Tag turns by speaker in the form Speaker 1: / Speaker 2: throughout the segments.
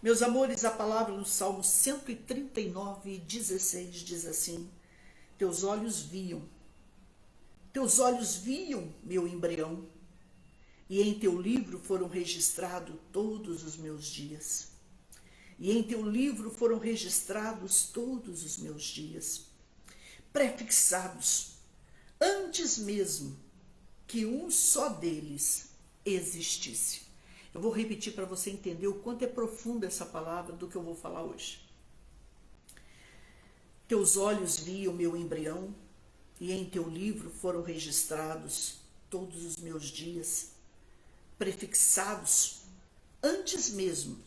Speaker 1: Meus amores, a palavra no Salmo 139:16 diz assim: teus olhos viam meu embrião, e em teu livro foram registrados todos os meus dias. E em teu livro foram registrados todos os meus dias, prefixados, antes mesmo que um só deles existisse. Eu vou repetir para você entender o quanto é profunda essa palavra do que eu vou falar hoje. Teus olhos viam meu embrião, e em teu livro foram registrados todos os meus dias, prefixados antes mesmo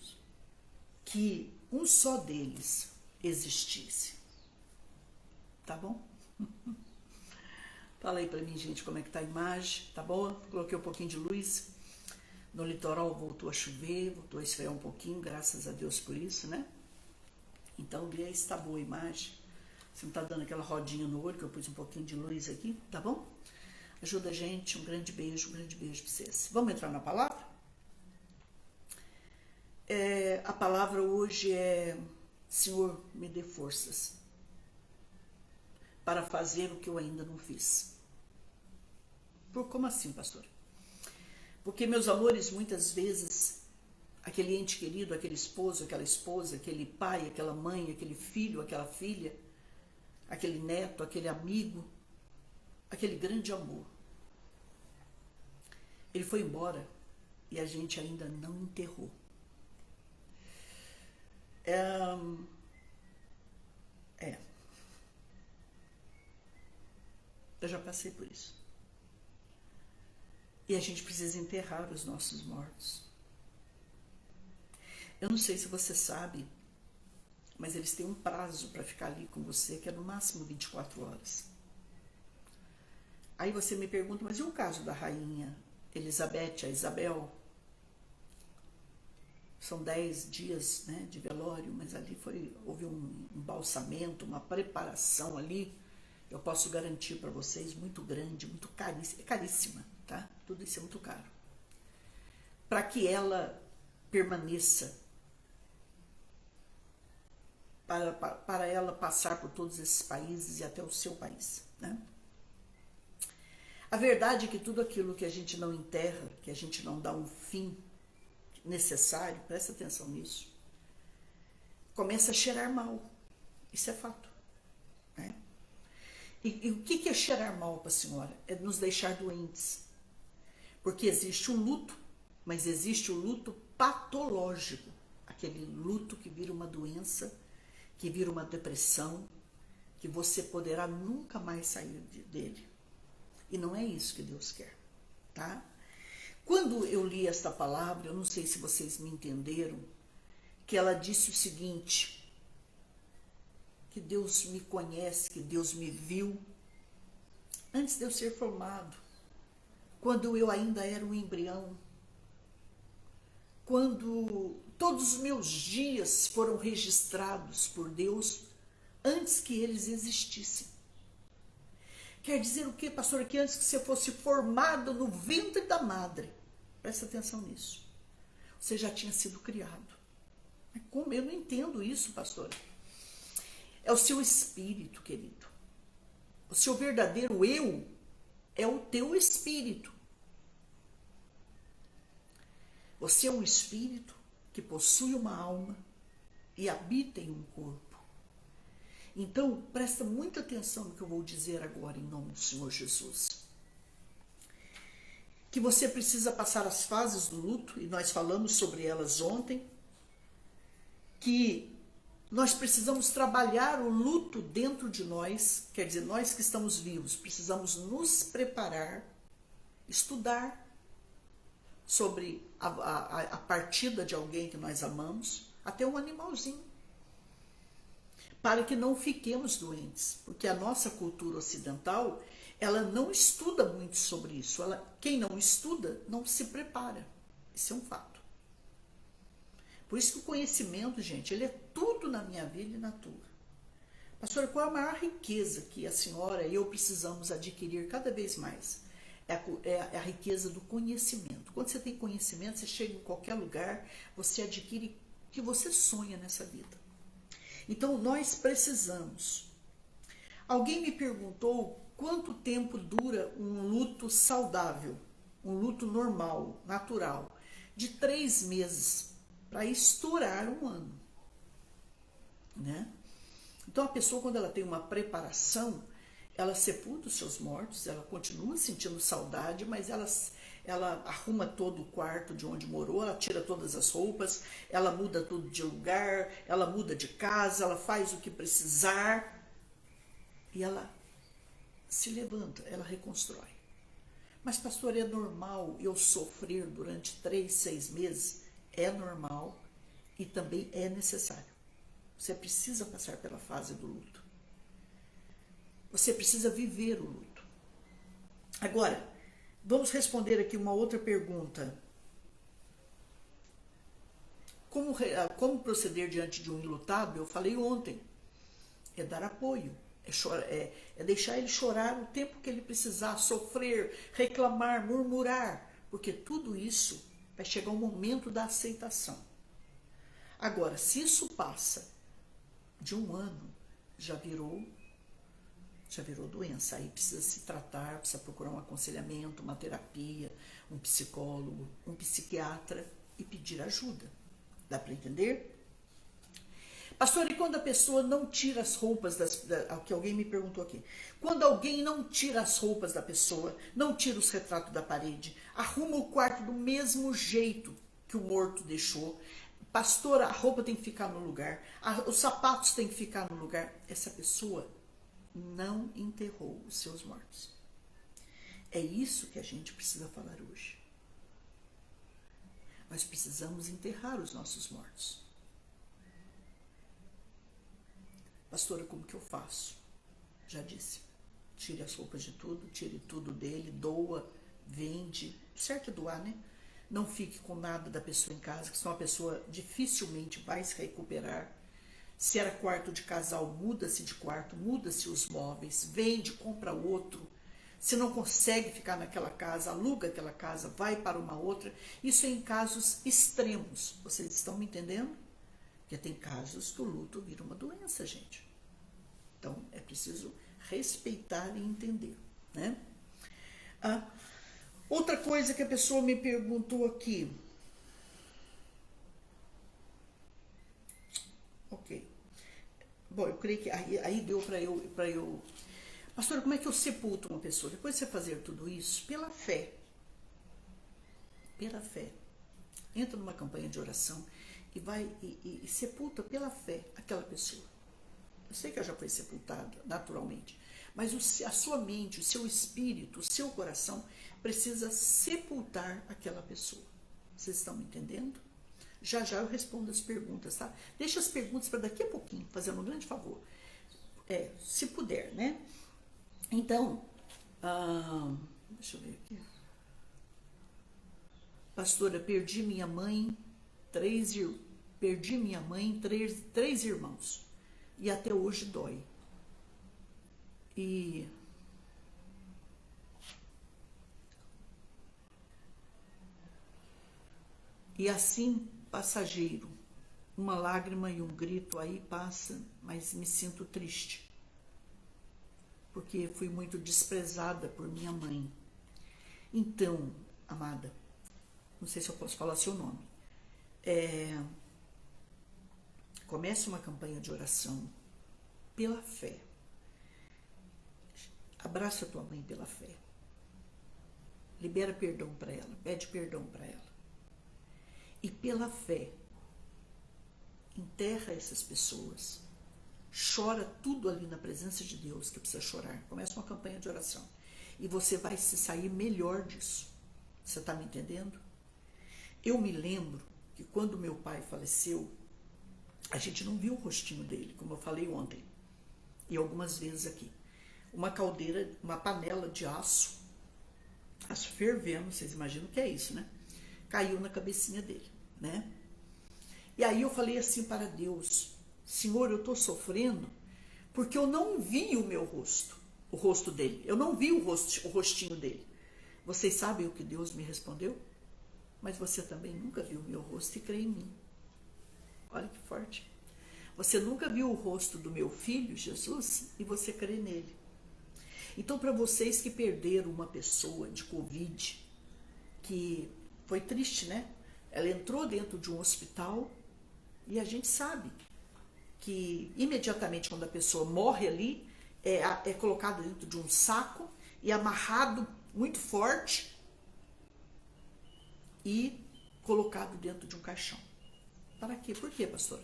Speaker 1: que um só deles existisse. Tá bom? Fala aí pra mim, gente, como é que tá a imagem, tá boa? Coloquei um pouquinho de luz. No litoral voltou a chover, voltou a esfriar um pouquinho, graças a Deus por isso, né? Então, vê se tá boa a imagem. Você não tá dando aquela rodinha no olho, que eu pus um pouquinho de luz aqui, tá bom? Ajuda a gente, um grande beijo pra vocês. Vamos entrar na palavra? A palavra hoje é: Senhor, me dê forças para fazer o que eu ainda não fiz. Como assim, pastor? Porque, meus amores, muitas vezes, aquele ente querido, aquele esposo, aquela esposa, aquele pai, aquela mãe, aquele filho, aquela filha, aquele neto, aquele amigo, aquele grande amor, ele foi embora e a gente ainda não enterrou. Eu já passei por isso. E a gente precisa enterrar os nossos mortos. Eu não sei se você sabe, mas eles têm um prazo para ficar ali com você, que é no máximo 24 horas. Aí você me pergunta, mas e o caso da rainha Elizabeth, a Isabel? São 10 dias, né, de velório, mas ali houve um embalsamento, uma preparação ali, eu posso garantir para vocês, muito grande, muito caríssima, é caríssima, tá? Tudo isso é muito caro. Para que ela permaneça, para ela passar por todos esses países e até o seu país, né? A verdade é que tudo aquilo que a gente não enterra, que a gente não dá um fim necessário, presta atenção nisso, começa a cheirar mal. Isso é fato, né? E o que é cheirar mal para a senhora? É nos deixar doentes. Porque existe o luto, mas existe o luto patológico. Aquele luto que vira uma doença, que vira uma depressão, que você poderá nunca mais sair dele. E não é isso que Deus quer, tá? Quando eu li esta palavra, eu não sei se vocês me entenderam, que ela disse o seguinte: que Deus me conhece, que Deus me viu antes de eu ser formado, quando eu ainda era um embrião, quando todos os meus dias foram registrados por Deus antes que eles existissem. Quer dizer o quê, pastor? Que antes que você fosse formado no ventre da madre, presta atenção nisso, você já tinha sido criado. Mas como? Eu não entendo isso, pastor. É o seu espírito, querido. O seu verdadeiro eu é o teu espírito. Você é um espírito que possui uma alma e habita em um corpo. Então, presta muita atenção no que eu vou dizer agora em nome do Senhor Jesus. Que você precisa passar as fases do luto, e nós falamos sobre elas ontem, que nós precisamos trabalhar o luto dentro de nós, quer dizer, nós que estamos vivos, precisamos nos preparar, estudar sobre a partida de alguém que nós amamos, até um animalzinho, para que não fiquemos doentes, porque a nossa cultura ocidental, ela não estuda muito sobre isso. Quem não estuda, não se prepara. Isso é um fato. Por isso que o conhecimento, gente, ele é tudo na minha vida e na tua. Pastora, qual é a maior riqueza que a senhora e eu precisamos adquirir cada vez mais? É a riqueza do conhecimento. Quando você tem conhecimento, você chega em qualquer lugar, você adquire que você sonha nessa vida. Então nós precisamos. Alguém me perguntou quanto tempo dura um luto saudável, um luto normal, natural, de 3 meses para estourar um ano, né? Então a pessoa, quando ela tem uma preparação, ela sepulta os seus mortos, ela continua sentindo saudade, mas ela arruma todo o quarto de onde morou, ela tira todas as roupas, ela muda tudo de lugar, ela muda de casa, ela faz o que precisar e ela se levanta, ela reconstrói. Mas, pastor, é normal eu sofrer durante 3, 6 meses? É normal e também é necessário. Você precisa passar pela fase do luto. Você precisa viver o luto. Agora, vamos responder aqui uma outra pergunta. Como proceder diante de um enlutado? Eu falei ontem. É dar apoio. É deixar ele chorar o tempo que ele precisar, sofrer, reclamar, murmurar. Porque tudo isso vai chegar um momento da aceitação. Agora, se isso passa de um ano, já virou doença. Aí precisa se tratar, precisa procurar um aconselhamento, uma terapia, um psicólogo, um psiquiatra e pedir ajuda. Dá para entender? Pastor, e quando a pessoa não tira as roupas que alguém me perguntou aqui. Quando alguém não tira as roupas da pessoa, não tira os retratos da parede, arruma o quarto do mesmo jeito que o morto deixou. Pastor, a roupa tem que ficar no lugar, os sapatos têm que ficar no lugar. Essa pessoa não enterrou os seus mortos. É isso que a gente precisa falar hoje. Nós precisamos enterrar os nossos mortos. Pastora, como que eu faço? Já disse. Tire as roupas de tudo, tire tudo dele, doa, vende. Certo é doar, né? Não fique com nada da pessoa em casa, que senão a pessoa dificilmente vai se recuperar. Se era quarto de casal, muda-se de quarto, muda-se os móveis, vende, compra outro. Se não consegue ficar naquela casa, aluga aquela casa, vai para uma outra. Isso é em casos extremos. Vocês estão me entendendo? Porque tem casos que o luto vira uma doença, gente. Então, é preciso respeitar e entender, né? Outra coisa que a pessoa me perguntou aqui. Ok. Bom, eu creio que aí deu para eu... Pastora, como é que eu sepulto uma pessoa? Depois de você fazer tudo isso, pela fé. Pela fé. Entra numa campanha de oração e vai e sepulta pela fé aquela pessoa. Eu sei que ela já foi sepultada naturalmente, mas a sua mente, o seu espírito, o seu coração precisa sepultar aquela pessoa. Vocês estão me entendendo? Já eu respondo as perguntas, tá? Deixa as perguntas para daqui a pouquinho, fazendo um grande favor. Se puder, né? Então, deixa eu ver aqui. Pastora, perdi minha mãe, três irmãos. E até hoje dói. E assim, passageiro, uma lágrima e um grito aí passa, mas me sinto triste. Porque fui muito desprezada por minha mãe. Então, amada, não sei se eu posso falar seu nome. Comece uma campanha de oração pela fé. Abraça a tua mãe pela fé. Libera perdão para ela, pede perdão para ela. E pela fé, enterra essas pessoas. Chora tudo ali na presença de Deus que precisa chorar. Começa uma campanha de oração. E você vai se sair melhor disso. Você está me entendendo? Eu me lembro que quando meu pai faleceu, a gente não viu o rostinho dele, como eu falei ontem. E algumas vezes aqui. Uma caldeira, uma panela de aço fervendo, vocês imaginam o que é isso, né? Caiu na cabecinha dele, né? E aí eu falei assim para Deus: Senhor, eu estou sofrendo porque eu não vi o meu rosto, o rosto dele. Eu não vi o rostinho dele. Vocês sabem o que Deus me respondeu? Mas você também nunca viu o meu rosto e crê em mim. forte. Você nunca viu o rosto do meu filho, Jesus, e você crê nele. Então, para vocês que perderam uma pessoa de Covid, que foi triste, né? Ela entrou dentro de um hospital e a gente sabe que imediatamente quando a pessoa morre ali, é colocado dentro de um saco e amarrado muito forte e colocado dentro de um caixão. Para quê? Por quê, pastora?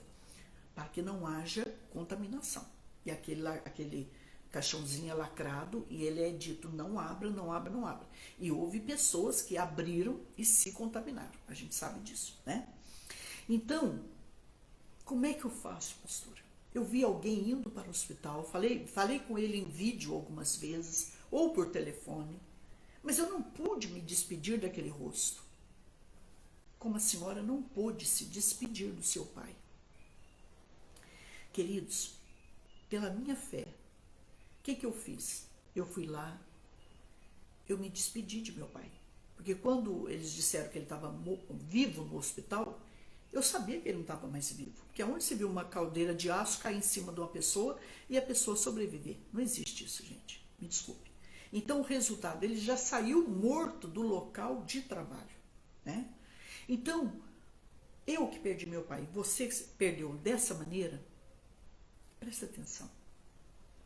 Speaker 1: Para que não haja contaminação. E aquele caixãozinho é lacrado e ele é dito não abra, não abra, não abra. E houve pessoas que abriram e se contaminaram. A gente sabe disso, né? Então, como é que eu faço, pastora? Eu vi alguém indo para o hospital, falei com ele em vídeo algumas vezes, ou por telefone, mas eu não pude me despedir daquele rosto. Como a senhora não pôde se despedir do seu pai. Queridos, pela minha fé, o que eu fiz? Eu fui lá, eu me despedi de meu pai. Porque quando eles disseram que ele estava vivo no hospital, eu sabia que ele não estava mais vivo. Porque onde se viu uma caldeira de aço cair em cima de uma pessoa e a pessoa sobreviver? Não existe isso, gente. Me desculpe. Então, o resultado, ele já saiu morto do local de trabalho, né? Então, eu que perdi meu pai, você que perdeu dessa maneira, presta atenção.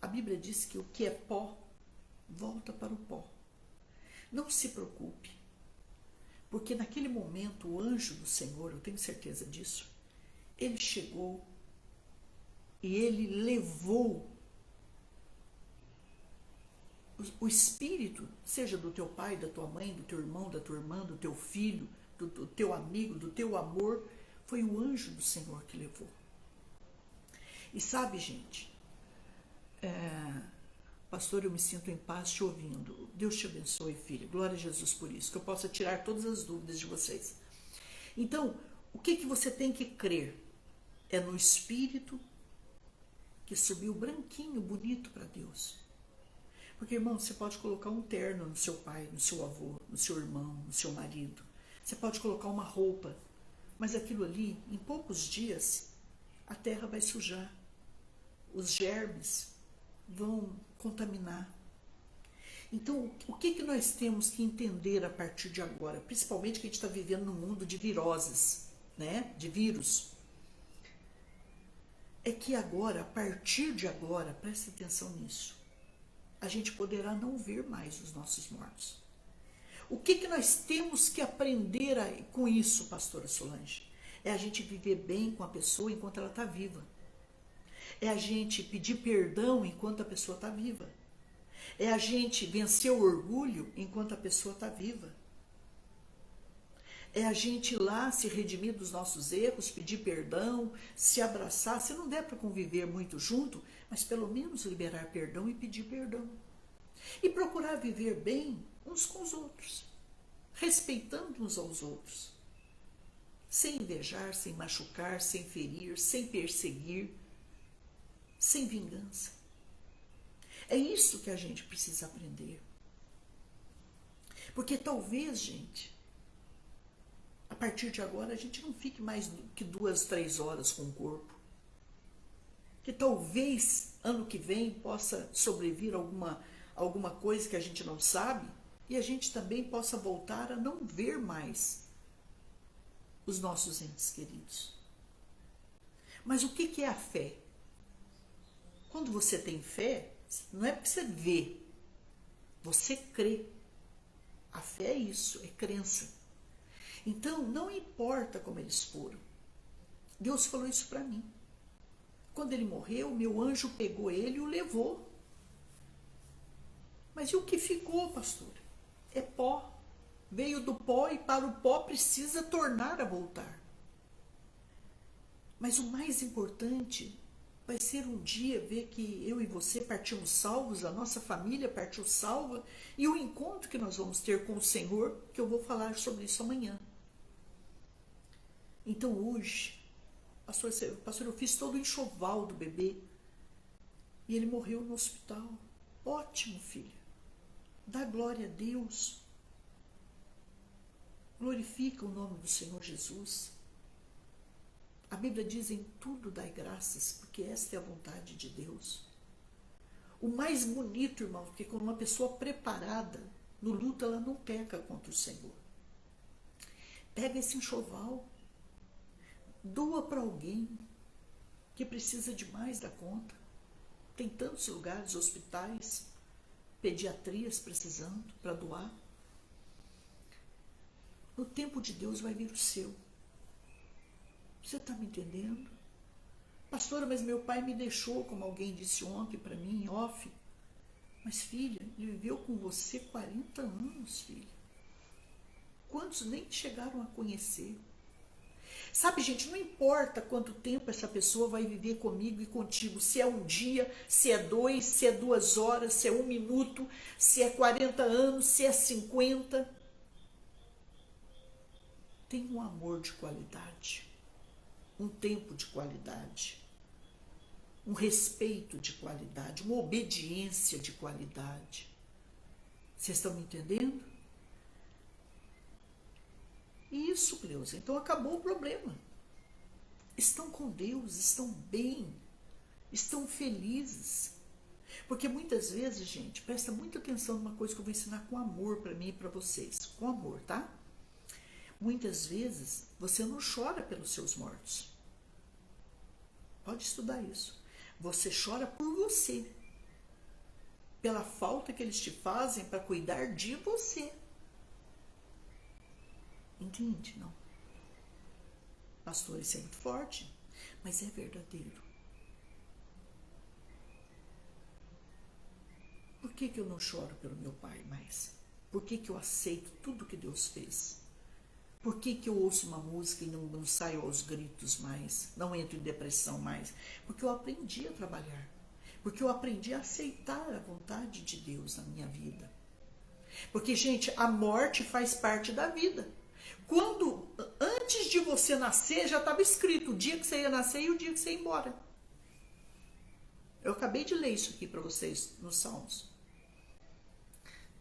Speaker 1: A Bíblia diz que o que é pó, volta para o pó. Não se preocupe, porque naquele momento o anjo do Senhor, eu tenho certeza disso, ele chegou e ele levou o espírito, seja do teu pai, da tua mãe, do teu irmão, da tua irmã, do teu filho, do teu amigo, do teu amor, foi o anjo do Senhor que levou. E sabe, gente, pastor, eu me sinto em paz te ouvindo. Deus te abençoe, filha. Glória a Jesus por isso, que eu possa tirar todas as dúvidas de vocês. Então, o que você tem que crer? É no Espírito que subiu branquinho, bonito para Deus. Porque, irmão, você pode colocar um terno no seu pai, no seu avô, no seu irmão, no seu marido. Você pode colocar uma roupa, mas aquilo ali, em poucos dias, a terra vai sujar. Os germes vão contaminar. Então, o que nós temos que entender a partir de agora? Principalmente que a gente está vivendo num mundo de viroses, né? De vírus. É que agora, a partir de agora, preste atenção nisso, a gente poderá não ver mais os nossos mortos. O que nós temos que aprender com isso, pastora Solange? É a gente viver bem com a pessoa enquanto ela está viva. É a gente pedir perdão enquanto a pessoa está viva. É a gente vencer o orgulho enquanto a pessoa está viva. É a gente ir lá se redimir dos nossos erros, pedir perdão, se abraçar. Se não der para conviver muito junto, mas pelo menos liberar perdão e pedir perdão. E procurar viver bem uns com os outros, respeitando uns aos outros. Sem invejar, sem machucar, sem ferir, sem perseguir, sem vingança. É isso que a gente precisa aprender. Porque talvez, gente, a partir de agora a gente não fique mais que 2, 3 horas com o corpo. Que talvez ano que vem possa sobrevir alguma coisa que a gente não sabe e a gente também possa voltar a não ver mais os nossos entes queridos. Mas o que é a fé? Quando você tem fé, não é porque você vê, você crê. A fé é isso, é crença. Então, não importa como eles foram. Deus falou isso para mim. Quando ele morreu, meu anjo pegou ele e o levou. Mas e o que ficou, pastor? É pó. Veio do pó e para o pó precisa tornar a voltar. Mas o mais importante vai ser um dia ver que eu e você partimos salvos, a nossa família partiu salva, e o encontro que nós vamos ter com o Senhor, que eu vou falar sobre isso amanhã. Então hoje, pastor, eu fiz todo o enxoval do bebê, e ele morreu no hospital. Ótimo, filha. Dá glória a Deus. Glorifica o nome do Senhor Jesus. A Bíblia diz: em tudo dai graças, porque esta é a vontade de Deus. O mais bonito, irmão, porque quando uma pessoa preparada no luto, ela não peca contra o Senhor. Pega esse enxoval, doa para alguém que precisa de mais da conta. Tem tantos lugares, hospitais, pediatrias precisando para doar. No tempo de Deus vai vir o seu. Você está me entendendo? Pastora, mas meu pai me deixou, como alguém disse ontem para mim, em off. Mas filha, ele viveu com você 40 anos, filha. Quantos nem chegaram a conhecer? Sabe, gente, não importa quanto tempo essa pessoa vai viver comigo e contigo. Se é um dia, se é 2, se é 2 horas, se é 1 minuto, se é 40 anos, se é 50. Tem um amor de qualidade. Um tempo de qualidade, um respeito de qualidade, uma obediência de qualidade. Vocês estão me entendendo? Isso, Cleusa. Então acabou o problema. Estão com Deus, estão bem, estão felizes. Porque muitas vezes, gente, presta muita atenção numa coisa que eu vou ensinar com amor para mim e para vocês. Com amor, tá? Muitas vezes você não chora pelos seus mortos. Pode estudar isso. Você chora por você. Pela falta que eles te fazem para cuidar de você. Entende? Não. Pastor, isso é muito forte, mas é verdadeiro. Por que eu não choro pelo meu pai mais? Por que eu aceito tudo que Deus fez? Por que eu ouço uma música e não saio aos gritos mais? Não entro em depressão mais? Porque eu aprendi a trabalhar. Porque eu aprendi a aceitar a vontade de Deus na minha vida. Porque, gente, a morte faz parte da vida. Antes de você nascer, já estava escrito o dia que você ia nascer e o dia que você ia embora. Eu acabei de ler isso aqui para vocês nos Salmos.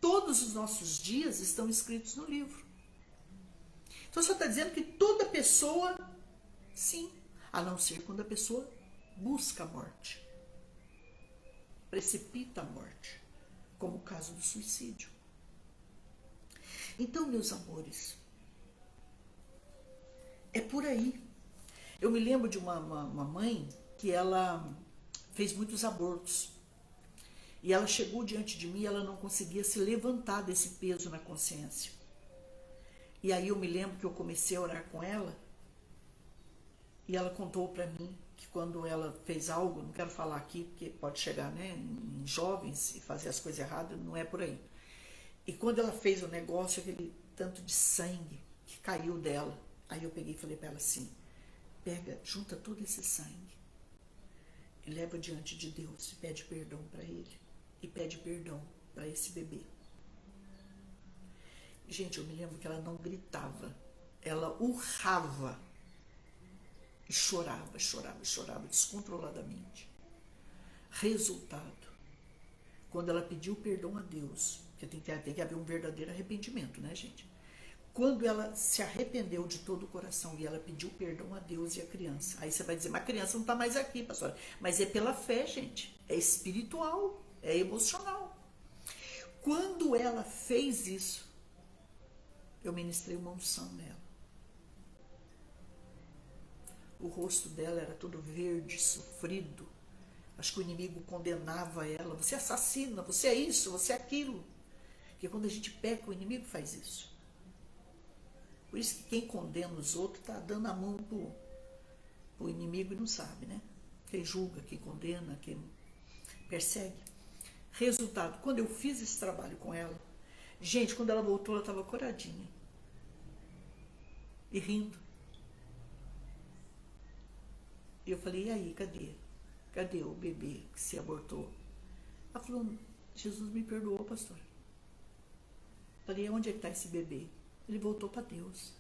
Speaker 1: Todos os nossos dias estão escritos no livro. Então, só está dizendo que toda pessoa, sim, a não ser quando a pessoa busca a morte, precipita a morte, como o caso do suicídio. Então, meus amores, é por aí. Eu me lembro de uma mãe que ela fez muitos abortos. E ela chegou diante de mim e ela não conseguia se levantar desse peso na consciência. E aí eu me lembro que eu comecei a orar com ela e ela contou para mim que quando ela fez algo, não quero falar aqui porque pode chegar, né, em jovens e fazer as coisas erradas, não é por aí. E quando ela fez o negócio, aquele tanto de sangue que caiu dela, aí eu peguei e falei para ela assim: pega, junta todo esse sangue e leva diante de Deus e pede perdão para ele e pede perdão para esse bebê. Gente, eu me lembro que ela não gritava, ela urrava e chorava descontroladamente. Resultado, quando ela pediu perdão a Deus, porque tem que haver um verdadeiro arrependimento, né, gente? Quando ela se arrependeu de todo o coração e ela pediu perdão a Deus e a criança, aí você vai dizer, mas a criança não está mais aqui, pastora. Mas é pela fé, gente, é espiritual, é emocional. Quando ela fez isso, eu ministrei uma unção nela. O rosto dela era todo verde, sofrido. Acho que o inimigo condenava ela. Você é assassina, você é isso, você é aquilo. Porque quando a gente peca, o inimigo faz isso. Por isso que quem condena os outros está dando a mão pro inimigo e não sabe, né? Quem julga, quem condena, quem persegue. Resultado, quando eu fiz esse trabalho com ela, gente, quando ela voltou, ela estava coradinha. E rindo. E eu falei, e aí, cadê? Cadê o bebê que se abortou? Ela falou, Jesus me perdoou, pastor. Eu falei, onde é que está esse bebê? Ele voltou para Deus.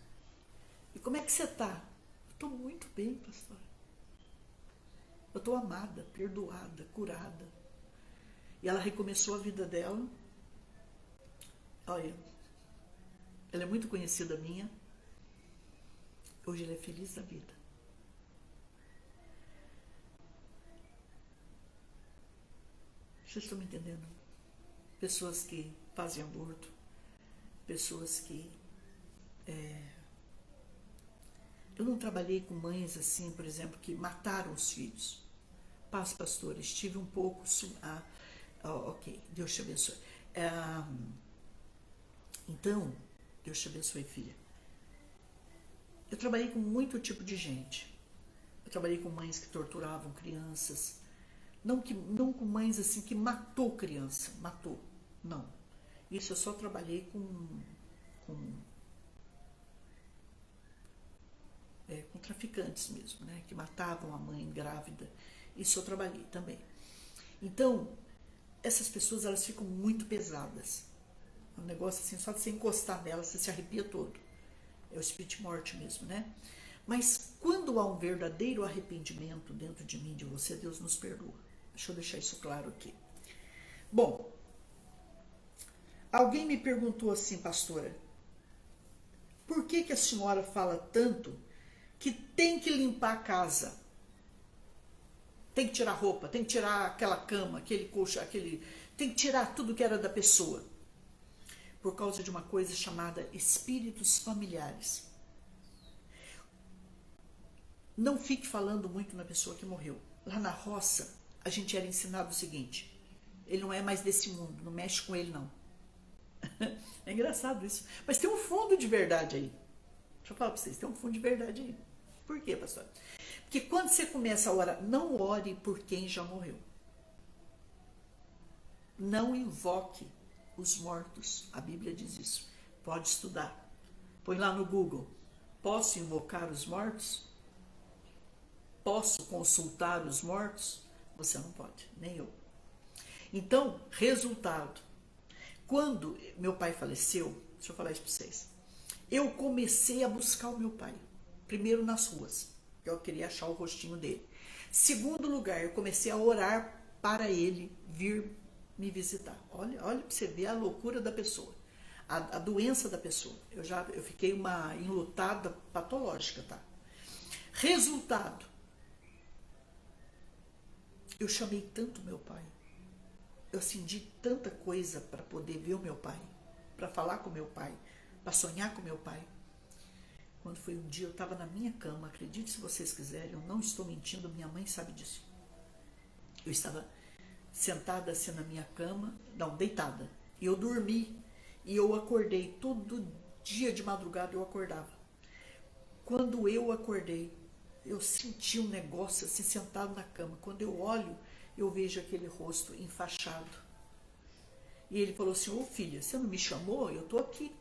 Speaker 1: E como é que você está? Eu estou muito bem, pastor. Eu estou amada, perdoada, curada. E ela recomeçou a vida dela. Olha, ela é muito conhecida minha. Hoje ela é feliz da vida. Vocês estão me entendendo? Pessoas que fazem aborto, pessoas que... Eu não trabalhei com mães assim, por exemplo, que mataram os filhos. Paz, pastora, estive um pouco... ok, Deus te abençoe. Então, Deus te abençoe, filha. Eu trabalhei com muito tipo de gente. Eu trabalhei com mães que torturavam crianças. Não com mães assim que matou criança. Matou. Não. Isso eu só trabalhei com traficantes mesmo, né? Que matavam a mãe grávida. Isso eu trabalhei também. Então, essas pessoas, elas ficam muito pesadas. É um negócio assim, só de você encostar nela, você se arrepia todo. É o espírito morte mesmo, né? Mas quando há um verdadeiro arrependimento dentro de mim, de você, Deus nos perdoa. Deixa eu deixar isso claro aqui. Bom, alguém me perguntou assim, pastora, por que a senhora fala tanto que tem que limpar a casa? Tem que tirar roupa, tem que tirar aquela cama, aquele colchão, tem que tirar tudo que era da pessoa. Por causa de uma coisa chamada espíritos familiares. Não fique falando muito na pessoa que morreu. Lá na roça, a gente era ensinado o seguinte: ele não é mais desse mundo, não mexe com ele não. É engraçado isso. Mas tem um fundo de verdade aí. Deixa eu falar para vocês, tem um fundo de verdade aí. Por quê, pastor? Porque quando você começa a orar, não ore por quem já morreu. Não invoque os mortos. A Bíblia diz isso. Pode estudar. Põe lá no Google. Posso invocar os mortos? Posso consultar os mortos? Você não pode, nem eu. Então, resultado. Quando meu pai faleceu, deixa eu falar isso para vocês. Eu comecei a buscar o meu pai. Primeiro nas ruas. Eu queria achar o rostinho dele. Segundo lugar, eu comecei a orar para ele vir me visitar. Olha para você ver a loucura da pessoa, a doença da pessoa. Eu fiquei uma enlutada patológica, tá? Resultado, eu chamei tanto meu pai, eu acendi tanta coisa para poder ver o meu pai, para falar com meu pai, para sonhar com meu pai. Quando foi um dia, eu estava na minha cama, acredite se vocês quiserem, eu não estou mentindo, minha mãe sabe disso. Eu estava sentada assim na minha cama, não, deitada, e eu dormi, e eu acordei, todo dia de madrugada eu acordava. Quando eu acordei, eu senti um negócio assim, sentado na cama. Quando eu olho, eu vejo aquele rosto enfaixado. E ele falou assim: ô filha, você não me chamou? Eu tô aqui.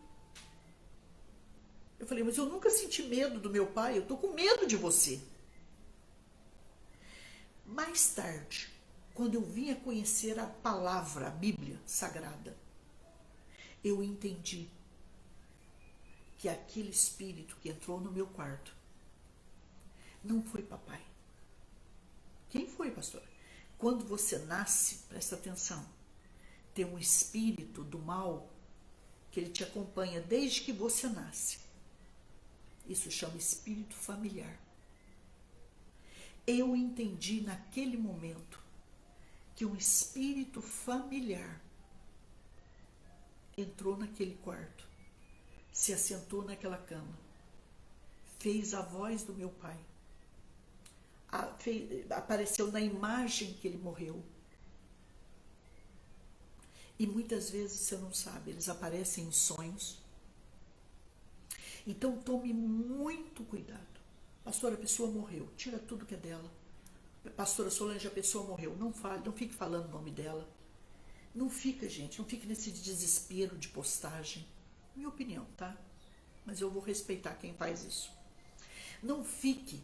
Speaker 1: Eu falei: mas eu nunca senti medo do meu pai, eu tô com medo de você. Mais tarde, quando eu vim a conhecer a palavra, a Bíblia Sagrada, eu entendi que aquele espírito que entrou no meu quarto não foi papai. Quem foi, pastor? Quando você nasce, presta atenção, tem um espírito do mal que ele te acompanha desde que você nasce. Isso chama espírito familiar. Eu entendi naquele momento que um espírito familiar entrou naquele quarto, se assentou naquela cama, fez a voz do meu pai, apareceu na imagem que ele morreu. E muitas vezes você não sabe, eles aparecem em sonhos. Então tome muito cuidado. Pastora, a pessoa morreu, tira tudo que é dela. Pastora Solange, a pessoa morreu, não fale, não fique falando o nome dela. Não fica, gente, não fique nesse desespero de postagem. Minha opinião, tá? Mas eu vou respeitar quem faz isso. Não fique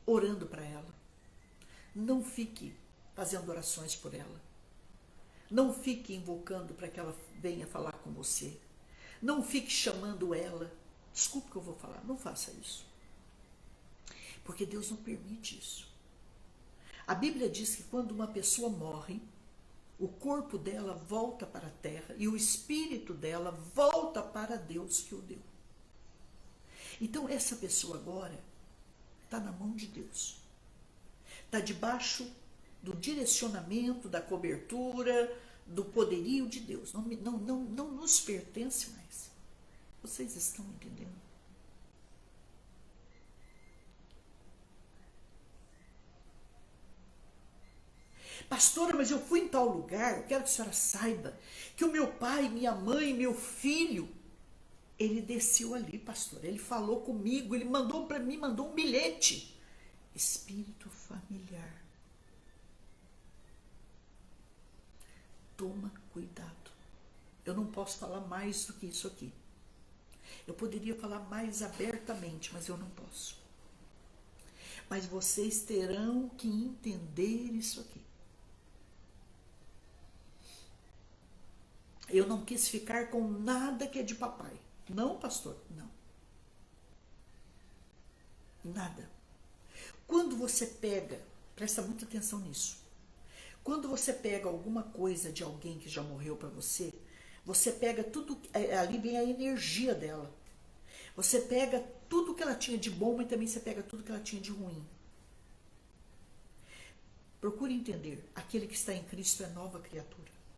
Speaker 1: orando para ela. Não fique fazendo orações por ela. Não fique invocando para que ela venha falar com você. Não fique chamando ela. Desculpe o que eu vou falar, não faça isso. Porque Deus não permite isso. A Bíblia diz que quando uma pessoa morre, o corpo dela volta para a terra e o espírito dela volta para Deus que o deu. Então essa pessoa agora está na mão de Deus. está debaixo do direcionamento, da cobertura, do poderio de Deus. Não nos pertence mais. Vocês estão entendendo? Pastora, mas eu fui em tal lugar, eu quero que a senhora saiba que o meu pai, minha mãe, meu filho, ele desceu ali, pastora, ele falou comigo, ele mandou para mim, mandou um bilhete. Espírito familiar. Toma cuidado. Eu não posso falar mais do que isso aqui. Eu poderia falar mais abertamente, mas eu não posso. Mas vocês terão que entender isso aqui. Eu não quis ficar com nada que é de papai. Não, pastor, não. Nada. Quando você pega, presta muita atenção nisso. Quando você pega alguma coisa de alguém que já morreu para você, você pega tudo, ali vem a energia dela. Você pega tudo que ela tinha de bom, mas também você pega tudo que ela tinha de ruim. Procure entender, aquele que está em Cristo é nova criatura.